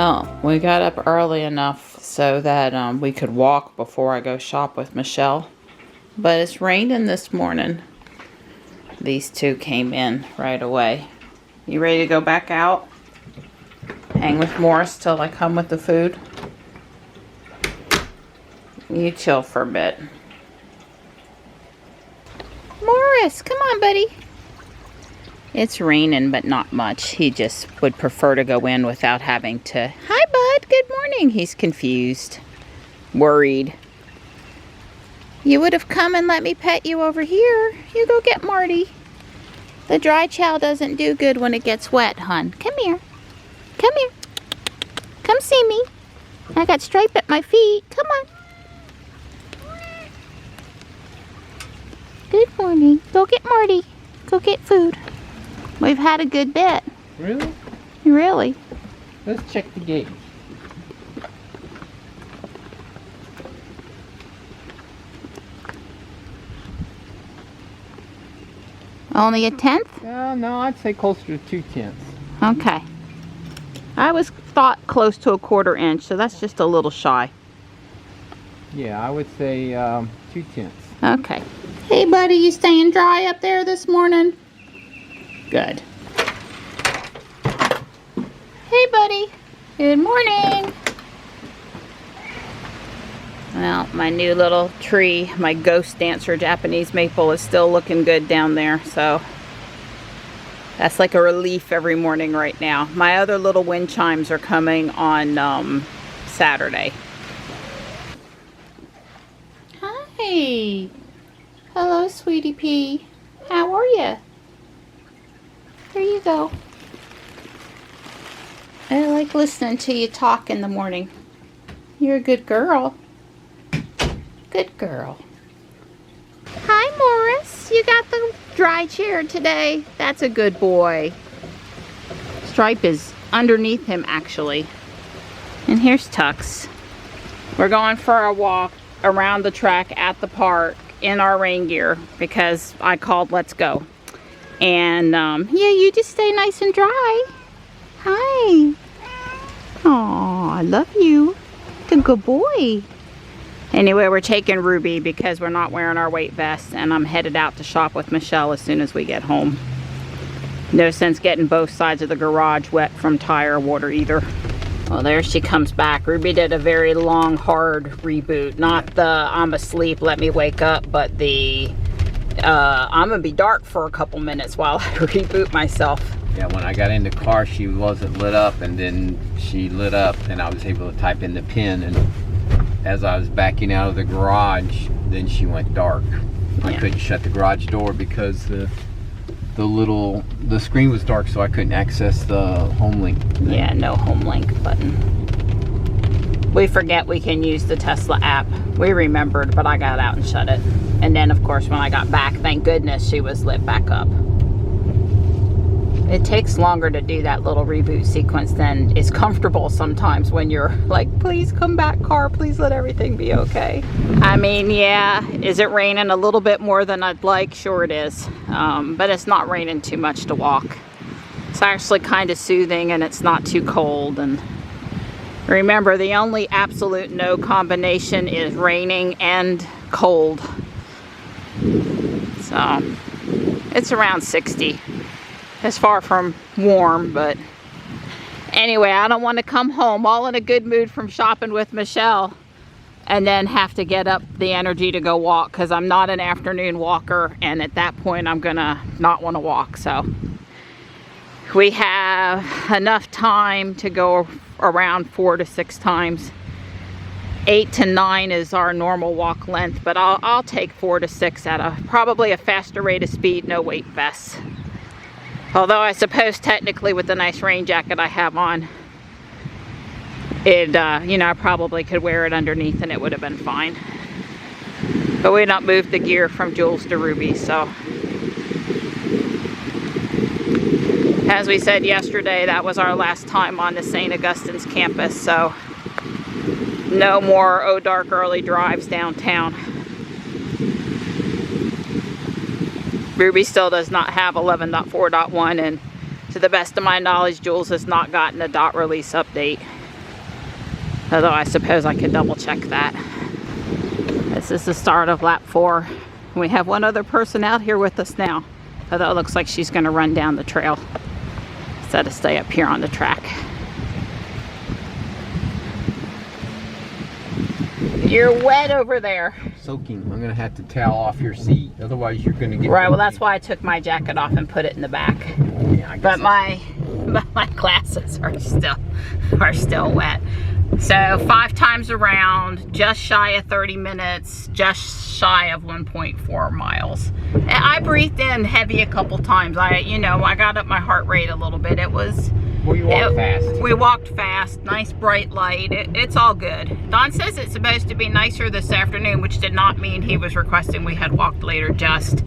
Well, we got up early enough so that we could walk before I go shop with Michelle. But it's raining this morning. These two came in right away. You ready to go back out? Hang with Morris till I come with the food? You chill for a bit. Morris, come on, buddy. It's raining, but not much. He just would prefer to go in without having to... Hi, bud. Good morning. He's confused. Worried. You would have come and let me pet you over here. You go get Marty. The dry chow doesn't do good when it gets wet, hon. Come here. Come here. Come see me. I got stripe at my feet. Come on. Good morning. Go get Marty. Go get food. We've had a good bit. Really? Really? Let's check the gauge. Only a tenth? No, I'd say closer to 2/10. Okay. I was thought close to a 1/4 inch, so that's just a little shy. Yeah, I would say 2/10. Okay. Hey, buddy, you staying dry up there this morning? Good. Hey, buddy. Good morning. Well, my new little tree, my ghost dancer Japanese maple, is still looking good down there, so that's like a relief every morning right now. My other little wind chimes are coming on Saturday. Hi. Hello, sweetie pea. How are you? There you go. I like listening to you talk in the morning. You're a good girl. Good girl. Hi, Morris. You got the dry chair today. That's a good boy. Stripe is underneath him, actually. And here's Tux. We're going for a walk around the track at the park in our rain gear because I called let's go. And yeah, you just stay nice and dry. Hi. Aw, I love you. You're a good boy. Anyway, we're taking Ruby because we're not wearing our weight vests, and I'm headed out to shop with Michelle as soon as we get home. No sense getting both sides of the garage wet from tire water either. Well, there she comes back. Ruby did a very long, hard reboot. Not the I'm asleep, let me wake up, but the I'm gonna be dark for a couple minutes while I reboot myself. Yeah, when I got in the car, she wasn't lit up, and then she lit up, and I was able to type in the pin, and as I was backing out of the garage, then she went dark. I couldn't shut the garage door because the screen was dark, so I couldn't access the home link thing. Yeah, no home link button. We forget we can use the Tesla app. We remembered, but I got out and shut it. And then, of course, when I got back, thank goodness she was lit back up. It takes longer to do that little reboot sequence than is comfortable sometimes when you're like, please come back, car, please let everything be okay. I mean, yeah, is it raining a little bit more than I'd like? Sure it is, but it's not raining too much to walk. It's actually kind of soothing, and it's not too cold. And remember, the only absolute no combination is raining and cold. So it's around 60. It's far from warm, but anyway, I don't want to come home all in a good mood from shopping with Michelle and then have to get up the energy to go walk, because I'm not an afternoon walker, and at that point I'm gonna not want to walk. So we have enough time to go around 4 to 6 times. 8 to 9 is our normal walk length, but I'll take 4 to 6 at probably a faster rate of speed, no weight vests. Although I suppose technically with the nice rain jacket I have on, it, you know, I probably could wear it underneath and it would have been fine. But we don't move the gear from Jules to Ruby, so. As we said yesterday, that was our last time on the St. Augustine's campus, so no more oh dark early drives downtown. Ruby still does not have 11.4.1, and to the best of my knowledge, Jules has not gotten a dot release update. Although I suppose I could double check that. This is the start of lap 4. We have one other person out here with us now. Although it looks like she's going to run down the trail instead of stay up here on the track. You're wet over there. Soaking. I'm gonna have to towel off your seat, otherwise you're gonna get. Right. Well, that's why I took my jacket off and put it in the back. Yeah, I guess But my glasses are still wet. So 5 times around, just shy of 30 minutes, just shy of 1.4 miles. And I breathed in heavy a couple times. I got up my heart rate a little bit. It was. Well, you walk fast. We walked fast, nice bright light. It's all good. Don says it's supposed to be nicer this afternoon, which did not mean he was requesting we had walked later, just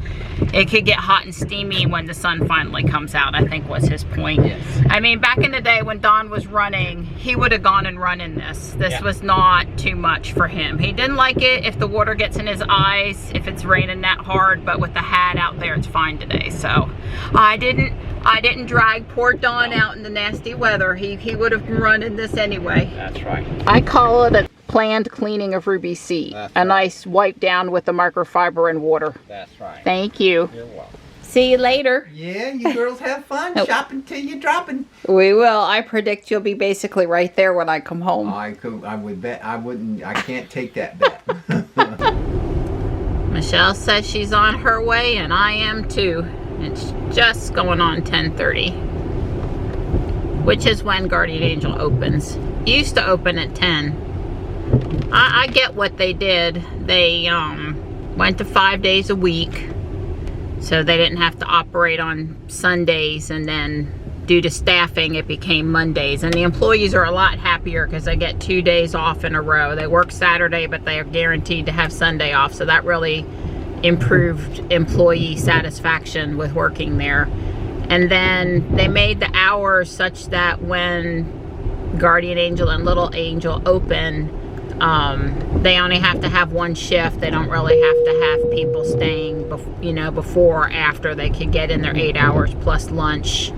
it could get hot and steamy when the sun finally comes out, I think was his point. Yes. I mean, back in the day when Don was running, he would have gone and run in this. This was not too much for him. He didn't like it if the water gets in his eyes, if it's raining that hard, but with the hat out there, it's fine today. So I didn't drag poor Don out in the nasty weather. He would have run in this anyway. That's right. I call it a planned cleaning of Ruby's seat. That's a right. Nice wipe down with the microfiber and water. That's right. Thank you. You're welcome. See you later. Yeah, you girls have fun. Nope. Shopping till you're dropping. We will. I predict you'll be basically right there when I come home. I would bet. I wouldn't. I can't take that bet. Michelle says she's on her way, and I am too. It's just going on 10:30, which is when Guardian Angel opens. It used to open at 10. I get what they did. They went to 5 days a week, so they didn't have to operate on Sundays, and then due to staffing it became Mondays, and the employees are a lot happier because they get 2 days off in a row. They work Saturday, but they are guaranteed to have Sunday off, so that really improved employee satisfaction with working there. And then they made the hours such that when Guardian Angel and Little Angel open, they only have to have 1 shift. They don't really have to have people staying before or after. They could get in their 8 hours plus lunch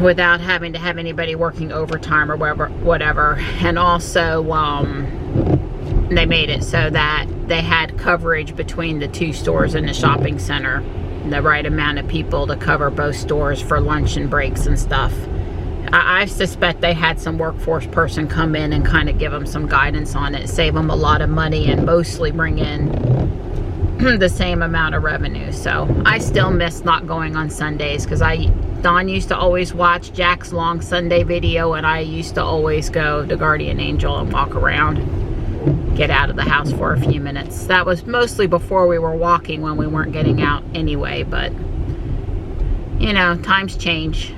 without having to have anybody working overtime or whatever. And also they made it so that they had coverage between the 2 stores in the shopping center, the right amount of people to cover both stores for lunch and breaks and stuff. I suspect they had some workforce person come in and kind of give them some guidance on it, save them a lot of money, and mostly bring in the same amount of revenue. So I still miss not going on Sundays, because Don used to always watch Jack's long Sunday video, and I used to always go to Guardian Angel and walk around, get out of the house for a few minutes. That was mostly before we were walking, when we weren't getting out anyway, but times change.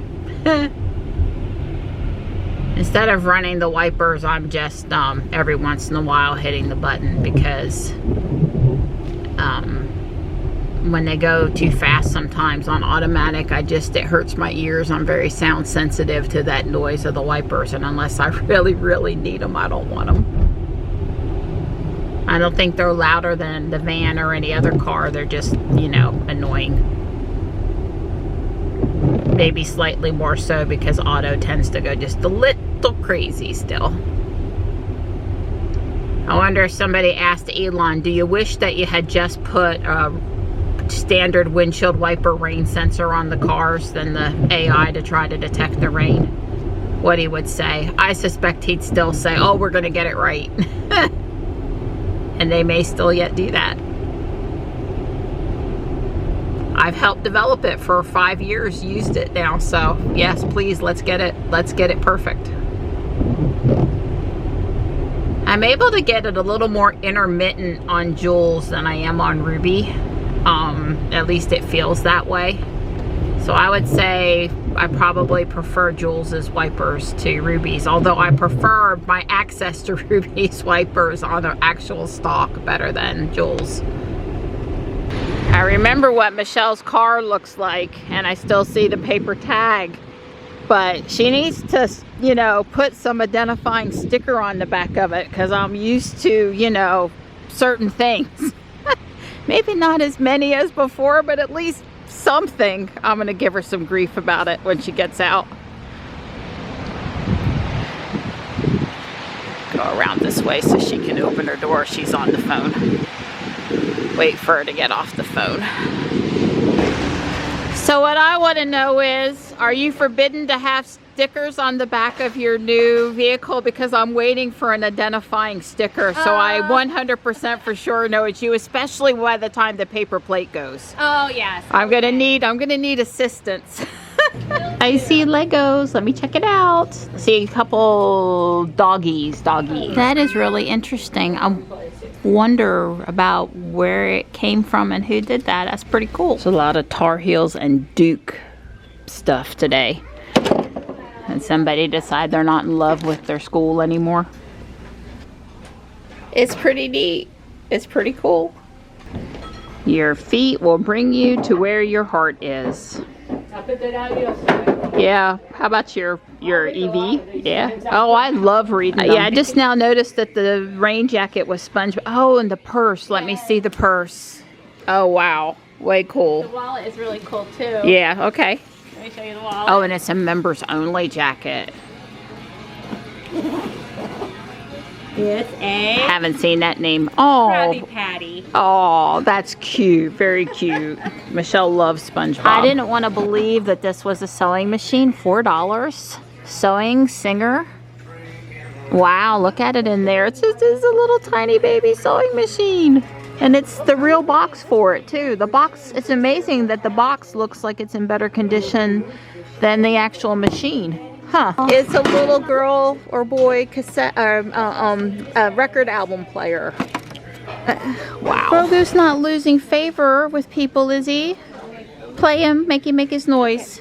Instead of running the wipers, I'm just every once in a while hitting the button, because when they go too fast sometimes on automatic, it hurts my ears. I'm very sound sensitive to that noise of the wipers, and unless I really, really need them, I don't want them. I don't think they're louder than the van or any other car. They're just, annoying. Maybe slightly more so because auto tends to go just a little crazy still. I wonder if somebody asked Elon, do you wish that you had just put a standard windshield wiper rain sensor on the cars than the AI to try to detect the rain? What he would say. I suspect he'd still say, oh, we're going to get it right. And they may still yet do that. I've helped develop it for 5 years, used it now, so yes, please, let's get it perfect. I'm able to get it a little more intermittent on Jules than I am on Ruby. At least it feels that way. So I would say I probably prefer Jules's wipers to Ruby's, although I prefer my access to Ruby's wipers on the actual stock better than Jules. I remember what Michelle's car looks like, and I still see the paper tag, but she needs to, put some identifying sticker on the back of it, because I'm used to, certain things. Maybe not as many as before, but at least something. I'm going to give her some grief about it when she gets out. go around this way so she can open her door. She's on the phone. Wait for her to get off the phone. So what I want to know is, are you forbidden to have stickers on the back of your new vehicle? Because I'm waiting for an identifying sticker, so I 100% for sure know it's you, especially by the time the paper plate goes. Oh yes. I'm gonna need assistance. I see Legos. Let me check it out. See a couple doggies. That is really interesting. I wonder about where it came from and who did that. That's pretty cool. There's a lot of Tar Heels and Duke stuff today. And somebody decide they're not in love with their school anymore. It's pretty neat. It's pretty cool. Your feet will bring you to where your heart is. Yeah. How about your EV? Yeah. Oh, I love reading them. Yeah, I just now noticed that the rain jacket was sponge. Oh, and the purse. Let me see the purse. Oh, wow. Way cool. The wallet is really cool too. Yeah, okay. Let me show you the wallet. Oh, and it's a members only jacket. It's a Haven't seen that name. Oh. Krabby Patty. Oh, that's cute. Very cute. Michelle loves SpongeBob. I didn't want to believe that this was a sewing machine. $4. Sewing Singer. Wow, look at it in there. It's just a little tiny baby sewing machine. And it's the real box for it too. The box, it's amazing that the box looks like it's in better condition than the actual machine. Huh. It's a little girl or boy cassette, record album player. Wow. Grogu's not losing favor with people, is he? Play him, make him make his noise.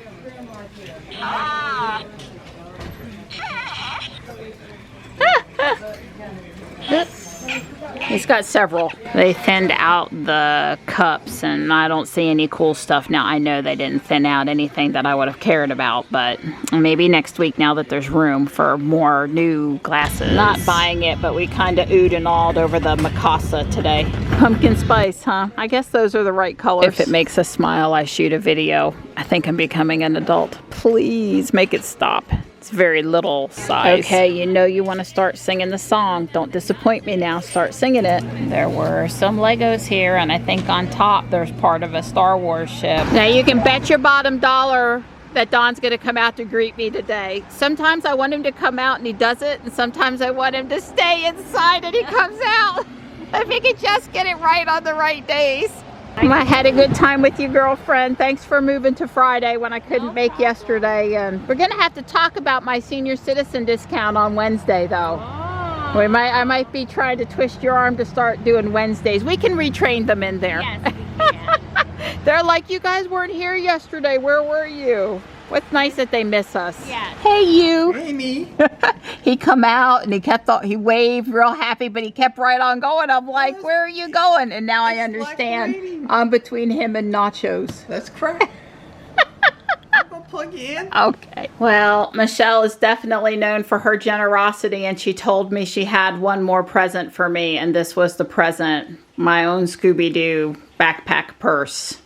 He's got several. They thinned out the cups and I don't see any cool stuff now. I know they didn't thin out anything that I would have cared about, but maybe next week now that there's room for more new glasses. Not buying it, but we kind of oohed and awed over the Mikasa today. Pumpkin spice, huh? I guess those are the right colors. If it makes us smile, I shoot a video. I think I'm becoming an adult. Please make it stop. It's very little size. Okay, you know you want to start singing the song. Don't disappoint me now. Start singing it. There were some Legos here, and I think on top there's part of a Star Wars ship. Now you can bet your bottom dollar that Don's going to come out to greet me today. Sometimes I want him to come out and he does it, and sometimes I want him to stay inside and he comes out. If he could just get it right on the right days. I had a good time with you, girlfriend. Thanks for moving to Friday when I couldn't make yesterday. And we're gonna have to talk about my senior citizen discount on Wednesday, though. Oh. I might be trying to twist your arm to start doing Wednesdays. We can retrain them in there. Yes, we can. They're like, you guys weren't here yesterday. Where were you? What's nice that they miss us. Yes. Hey, you. Amy. He come out and he waved real happy, but he kept right on going. I'm like, where are you going? And now I understand. Like I'm between him and nachos. That's crap. I'm gonna plug you in. Okay. Well, Michelle is definitely known for her generosity, and she told me she had one more present for me, and this was the present. My own Scooby-Doo backpack purse.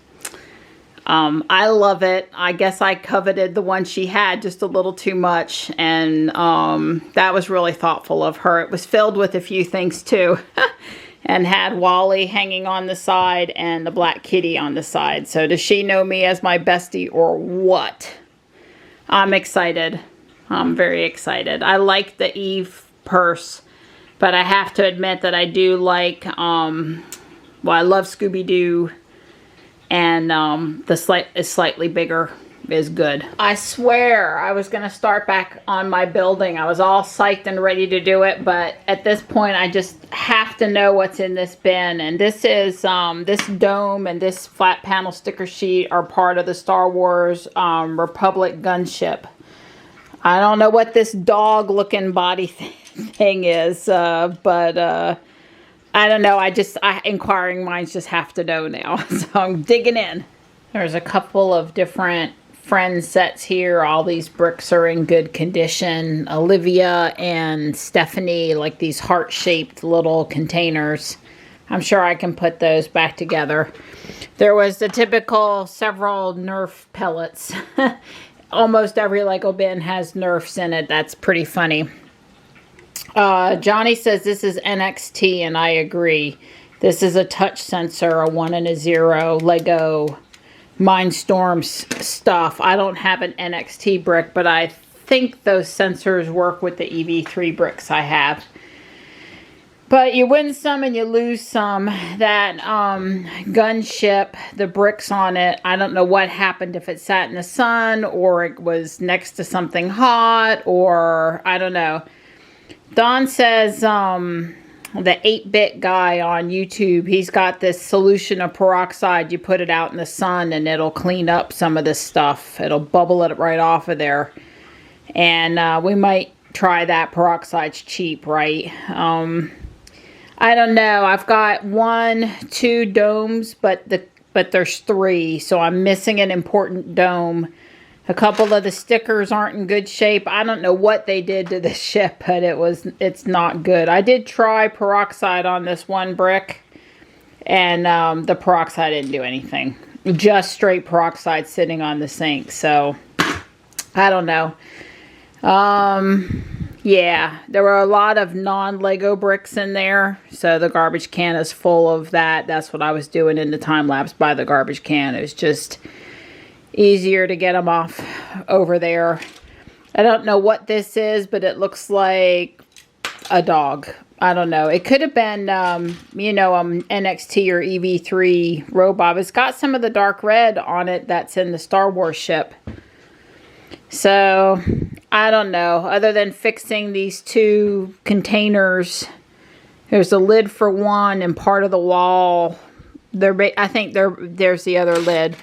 I love it. I guess I coveted the one she had just a little too much, and that was really thoughtful of her. It was filled with a few things too, and had Wally hanging on the side and the black kitty on the side. So does she know me as my bestie or what? I'm excited. I'm very excited. I like the Eve purse, but I have to admit that I do like, well, I love Scooby-Doo. And is slightly bigger is good. I swear I was gonna start back on my building. I was all psyched and ready to do it, but at this point I just have to know what's in this bin. And this is this dome and this flat panel sticker sheet are part of the Star Wars Republic gunship. I don't know what this dog looking body thing is, but I don't know. Inquiring minds just have to know now. So I'm digging in. There's a couple of different friend sets here. All these bricks are in good condition. Olivia and Stephanie, like these heart-shaped little containers. I'm sure I can put those back together. There was the typical several Nerf pellets. Almost every Lego bin has Nerfs in it. That's pretty funny. Johnny says this is NXT, and I agree. This is a touch sensor, a 1 and a 0 Lego Mindstorm stuff. I don't have an NXT brick, but I think those sensors work with the EV3 bricks I have. But you win some and you lose some. That gunship, the bricks on it, I don't know what happened, if it sat in the sun or it was next to something hot, or I don't know. Don says the 8-bit guy on YouTube, he's got this solution of peroxide. You put it out in the sun and it'll clean up some of this stuff. It'll bubble it right off of there. And we might try that. Peroxide's cheap, right? I don't know. I've got 1, 2 domes, but there's 3, so I'm missing an important dome. A couple of the stickers aren't in good shape. I don't know what they did to the ship, but it's not good. I did try peroxide on this one brick, and the peroxide didn't do anything. Just straight peroxide sitting on the sink, so I don't know. Yeah, there were a lot of non-Lego bricks in there, so the garbage can is full of that. That's what I was doing in the time-lapse by the garbage can. It was just easier to get them off over there. I don't know what this is, but it looks like a dog. I don't know. It could have been, you know, NXT or EV3 robot. It's got some of the dark red on it that's in the Star Wars ship. So, I don't know. Other than fixing these 2 containers, there's a lid for one and part of the wall. I think there's the other lid.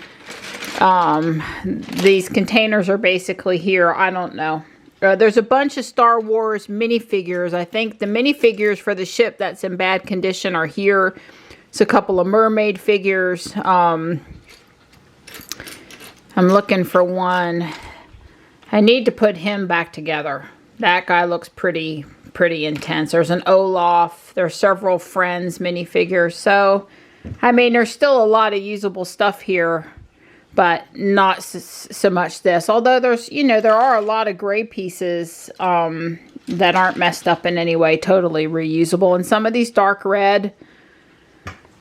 These containers are basically here. I don't know. There's a bunch of Star Wars minifigures. I think the minifigures for the ship that's in bad condition are here. It's a couple of mermaid figures. I'm looking for one. I need to put him back together. That guy looks pretty intense. There's an Olaf. There's several Friends minifigures. So, I mean, there's still a lot of usable stuff here, but not so much this. Although there's, you know, there are a lot of gray pieces that aren't messed up in any way, totally reusable. And some of these dark red,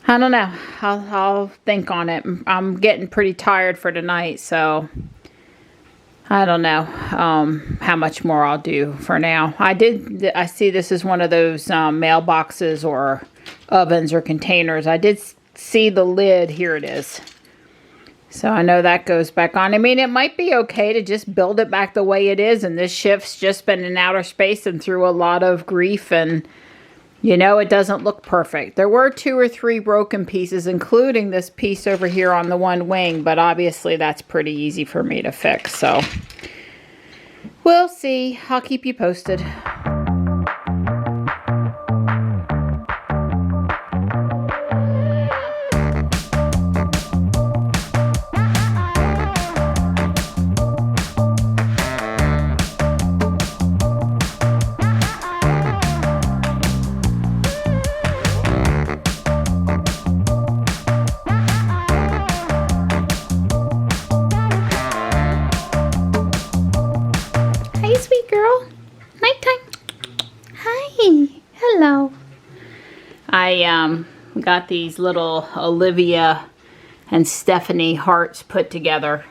I don't know. I'll think on it. I'm getting pretty tired for tonight, so I don't know how much more I'll do for now. I see this is one of those mailboxes or ovens or containers. I did see the lid. Here it is. So I know that goes back on. I mean, it might be okay to just build it back the way it is. And this ship's just been in outer space and through a lot of grief. And, you know, it doesn't look perfect. There were 2 or 3 broken pieces, including this piece over here on the one wing. But obviously that's pretty easy for me to fix. So we'll see. I'll keep you posted. I got these little Olivia and Stephanie hearts put together.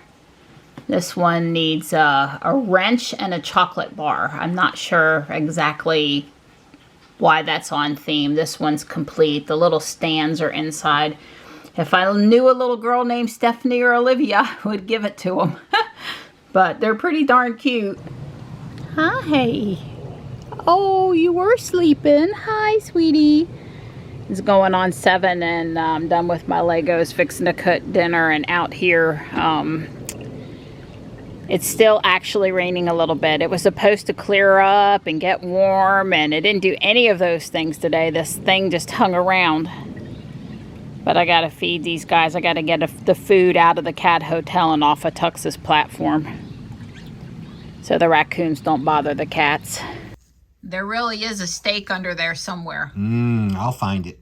This one needs a wrench and a chocolate bar. I'm not sure exactly why that's on theme. This one's complete. The little stands are inside. If I knew a little girl named Stephanie or Olivia, I would give it to them. But they're pretty darn cute. Hi. Oh, you were sleeping. Hi, sweetie. It's going on 7 and I'm done with my Legos, fixing to cook dinner, and out here it's still actually raining a little bit. It was supposed to clear up and get warm, and it didn't do any of those things today. This thing just hung around. But I gotta feed these guys. I gotta get the food out of the cat hotel and off of Tux's platform so the raccoons don't bother the cats. There really is a steak under there somewhere. I'll find it.